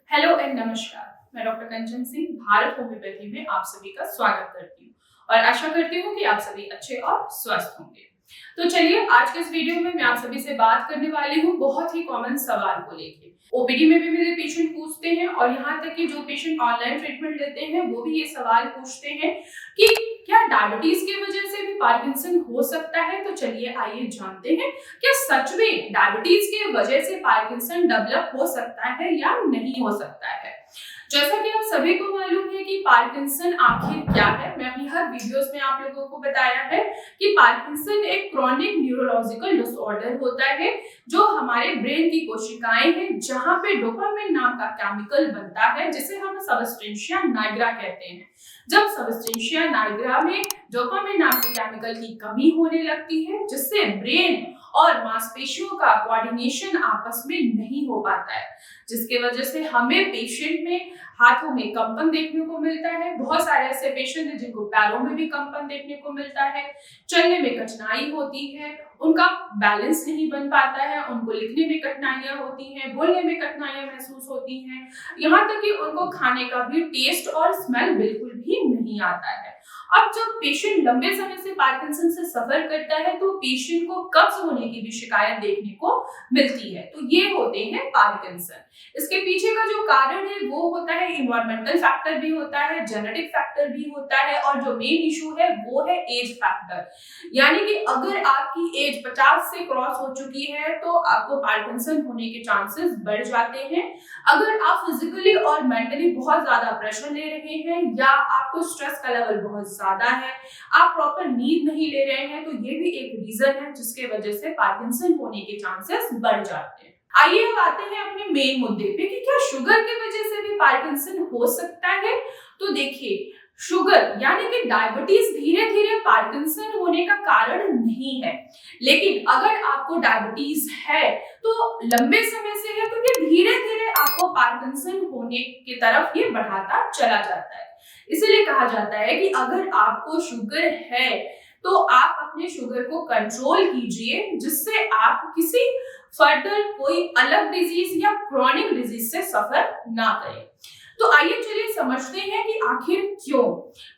Hello and नमस्कार। मैं doctor कंचन Singh Bharat homeopathy में आप सभी का स्वागत करती हूँ और आशा करती हूँ कि आप सभी अच्छे और स्वस्थ होंगे। तो चलिए आज के इस वीडियो में मैं आप सभी से बात करने वाली हूँ बहुत ही कॉमन सवाल को लेके। ओपीडी में भी मेरे पेशेंट पूछते हैं और यहाँ तक कि जो पेशेंट ऑनलाइन ट्रीटमेंट लेते हैं वो भी ये सवाल पूछते हैं कि क्या डायबिटीज की वजह से भी पार्किंसन हो सकता है। तो चलिए आइए जानते हैं क्या सच में डायबिटीज की वजह से पार्किंसन डेवलप हो सकता है या नहीं हो सकता है। जैसा कि आप सभी को मालूम है कि पार्किंसन आखिर क्या है, मैं अपनी हर वीडियोस में आप लोगों को बताया है कि पार्किंसन एक क्रॉनिक न्यूरोलॉजिकल डिसऑर्डर होता है जो हमारे ब्रेन की कोशिकाएं हैं जहां पे डोपामिन नाम का केमिकल बनता है जिसे हम सबस्टेंशिया नाइग्रा कहते हैं। जब सबस्टेंशिया नाइग्रा में डोपामिन नाम के केमिकल की कमी होने लगती है जिससे ब्रेन और मांसपेशियों का कोऑर्डिनेशन आपस में नहीं हो पाता है, जिसके वजह से हमें पेशेंट में हाथों में कंपन देखने को मिलता है। बहुत सारे ऐसे पेशेंट हैं जिनको पैरों में भी कंपन देखने को मिलता है, चलने में कठिनाई होती है, उनका बैलेंस नहीं बन पाता है, उनको लिखने में कठिनाइयां होती हैं, बोलने में कठिनाइयां महसूस होती हैं, यहाँ तक कि उनको खाने का भी टेस्ट और स्मेल बिल्कुल भी नहीं आता है। अब जब पेशेंट लंबे समय से पार्किंसन से सफर करता है तो पेशेंट को कब्ज होने की भी शिकायत देखने को मिलती है। तो ये होते हैं पार्किंसन। इसके पीछे का जो कारण है वो होता है इन्वायरमेंटल फैक्टर भी होता है, जेनेटिक फैक्टर भी होता है और जो मेन इशू है वो है एज फैक्टर। यानी कि अगर आपकी एज 50 से क्रॉस हो चुकी है तो आपको पार्किंसन होने के चांसेस बढ़ जाते हैं। अगर आप फिजिकली और मेंटली बहुत ज्यादा प्रेशर ले रहे हैं या आपको स्ट्रेस का लेवल बहुत ज्यादा है, आप प्रॉपर नींद नहीं ले रहे हैं, तो ये भी एक रीजन है जिसके वजह से पार्किंसन होने के चांसेस बढ़ जाते हैं। आइए अब आते हैं अपने मेन मुद्दे पे कि क्या शुगर की वजह से भी पार्किंसन हो सकता है। तो देखिए, शुगर यानी कि डायबिटीज धीरे धीरे पार्किंसन होने का कारण नहीं है, लेकिन अगर आपको डायबिटीज है तो लंबे समय से है तो ये धीरे धीरे आपको पार्किंसन होने की तरफ ये बढ़ाता चला जाता है। इसीलिए कहा जाता है कि अगर आपको शुगर है तो आप अपने शुगर को कंट्रोल कीजिए जिससे आप किसी फर्दर कोई अलग डिजीज या क्रॉनिक डिजीज से सफर ना करें। तो आइए चलिए समझते हैं कि आखिर क्यों।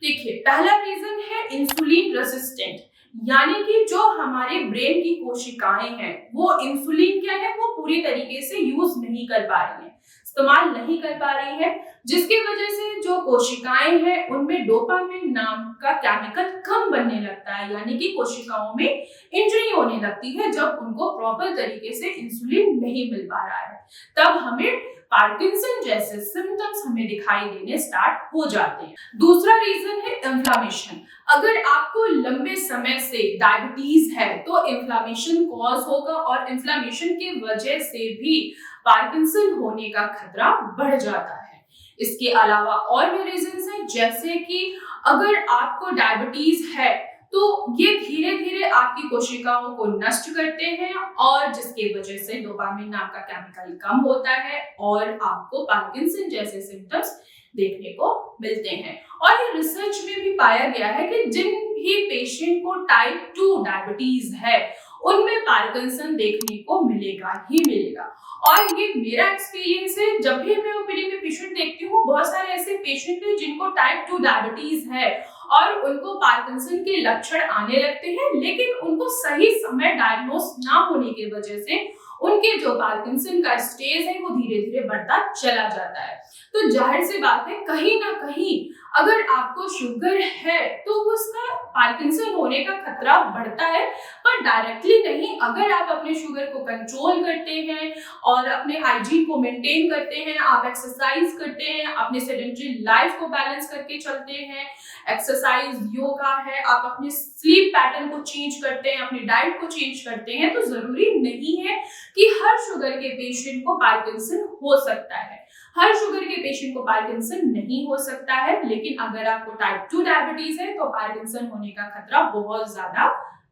देखिए, पहला रीजन है इंसुलिन रेसिस्टेंट, यानी कि जो हमारे ब्रेन की कोशिकाएं हैं वो इंसुलिन क्या है वो पूरी तरीके से यूज नहीं कर पा रही है, इस्तेमाल नहीं कर पा रही है, जिसकी वजह से जो कोशिकाएं हैं उनमें डोपामिन नाम का केमिकल कम बनने लगता है, यानी कि कोशिकाओं में इंजरी होने लगती है जब उनको प्रॉपर तरीके से इंसुलिन नहीं मिल पा रहा है। तब हमें पार्किंसन जैसे सिम्टम्स हमें दिखाई देने स्टार्ट हो जाते हैं। दूसरा रीजन है इन्फ्लेमेशन। अगर आपको लंबे समय से डायबिटीज है तो इन्फ्लेमेशन कॉज होगा और इन्फ्लेमेशन की वजह से भी पार्किंसन होने का खतरा बढ़ जाता है। इसके अलावा और भी रीजंस हैं, जैसे कि अगर आपको डायबिटीज है तो ये धीरे धीरे आपकी कोशिकाओं को नष्ट करते हैं और जिसकी वजह से डोपामिन नाम का केमिकल कम होता है और आपको पार्किंसन जैसे सिम्टम्स देखने को मिलते हैं। और ये रिसर्च में भी पाया गया है कि जिन भी पेशेंट को टाइप 2 डायबिटीज है उनमें पार्किंसन देखने को मिलेगा ही मिलेगा। और ये मेरा एक्सपीरियंस है, जब भी मैं ओपीडी में पेशेंट देखती हूँ बहुत सारे ऐसे पेशेंट हैं जिनको टाइप 2 डायबिटीज है और उनको पार्किंसन के लक्षण आने लगते हैं, लेकिन उनको सही समय डायग्नोस ना होने की वजह से उनके जो पार्किंसन का स्टेज है वो धीरे धीरे बढ़ता चला जाता है। तो जाहिर सी बात है, कहीं ना कहीं अगर आपको शुगर है तो उसका पार्किंसन होने का खतरा बढ़ता है, पर डायरेक्टली नहीं। अगर आप अपने शुगर को कंट्रोल करते हैं और अपने हाइजीन को मेंटेन करते हैं, आप एक्सरसाइज करते हैं, अपने सेडेंटरी लाइफ को बैलेंस करके चलते हैं, एक्सरसाइज योगा है, आप अपने स्लीप पैटर्न को चेंज करते हैं, अपनी डाइट को चेंज करते हैं, तो जरूरी नहीं है कि हर शुगर के पेशेंट को पार्किंसन हो सकता है। हर शुगर के पेशेंट को पार्किंसन नहीं हो सकता है, लेकिन अगर आपको टाइप 2 डायबिटीज है तो पार्किंसन होने का खतरा बहुत ज्यादा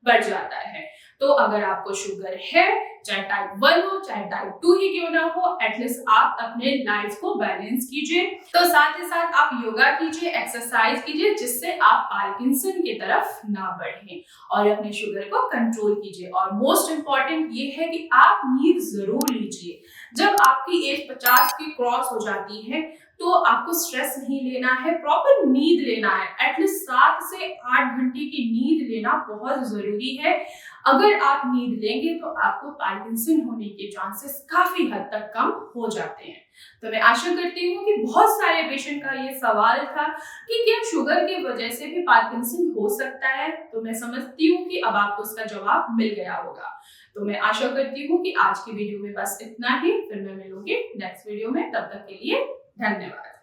बढ़ जाता है। तो अगर आपको शुगर है चाहे टाइप 1 हो चाहे टाइप 2 ही क्यों ना हो, एटलीस्ट आप अपने लाइफ को बैलेंस कीजिए। तो साथ ही साथ आप योगा कीजिए, एक्सरसाइज कीजिए, जिससे आप पार्किंसन की तरफ ना बढ़ें और अपने शुगर को कंट्रोल कीजिए। और मोस्ट इंपॉर्टेंट ये है कि आप नींद जरूर लीजिए। जब आपकी एज 50 की क्रॉस हो जाती है तो आपको स्ट्रेस नहीं लेना है, प्रॉपर नींद लेना है। एटलीस्ट 7 से 8 घंटे की नींद लेना बहुत जरूरी है। अगर आप नींद लेंगे तो आपको पार्किंसन होने के चांसेस काफी हद तक कम हो जाते हैं। तो मैं आशा करती हूँ कि बहुत सारे पेशेंट का ये सवाल था कि क्या शुगर की वजह से भी पार्किंसन हो सकता है, तो मैं समझती हूँ कि अब आपको इसका जवाब मिल गया होगा। तो मैं आशा करती हूँ कि आज की वीडियो में बस इतना ही, फिर मैं मिलूंगी नेक्स्ट वीडियो में। तब तक के लिए धन्यवाद।